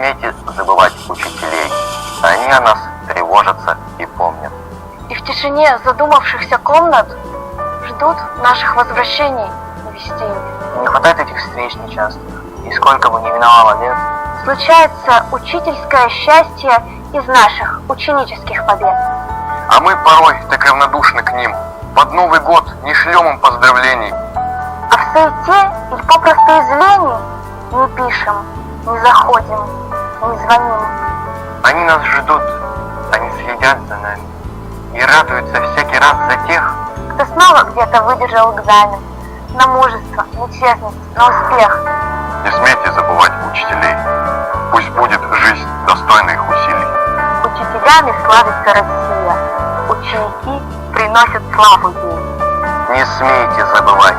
смейте забывать учителей. Они о нас тревожатся и помнят. И в тишине задумавшихся комнат ждут наших возвращений и вестей. Не хватает этих встреч нечасто. И сколько бы ни миновало лет, Случается учительское счастье из наших ученических побед. А мы порой так равнодушны к ним. Под Новый год не шлем им поздравлений. А в суете или попросту из лени не пишем, не заходим, не звоним. Они нас ждут, они следят за нами и радуются всякий раз за тех, Кто снова где-то выдержал экзамен на мужество, на честность, на успех. Не смейте забывать учителей. Пусть будет жизнь достойна их усилий. Учителями славится Россия, ученики приносят славу ей. Не смейте забывать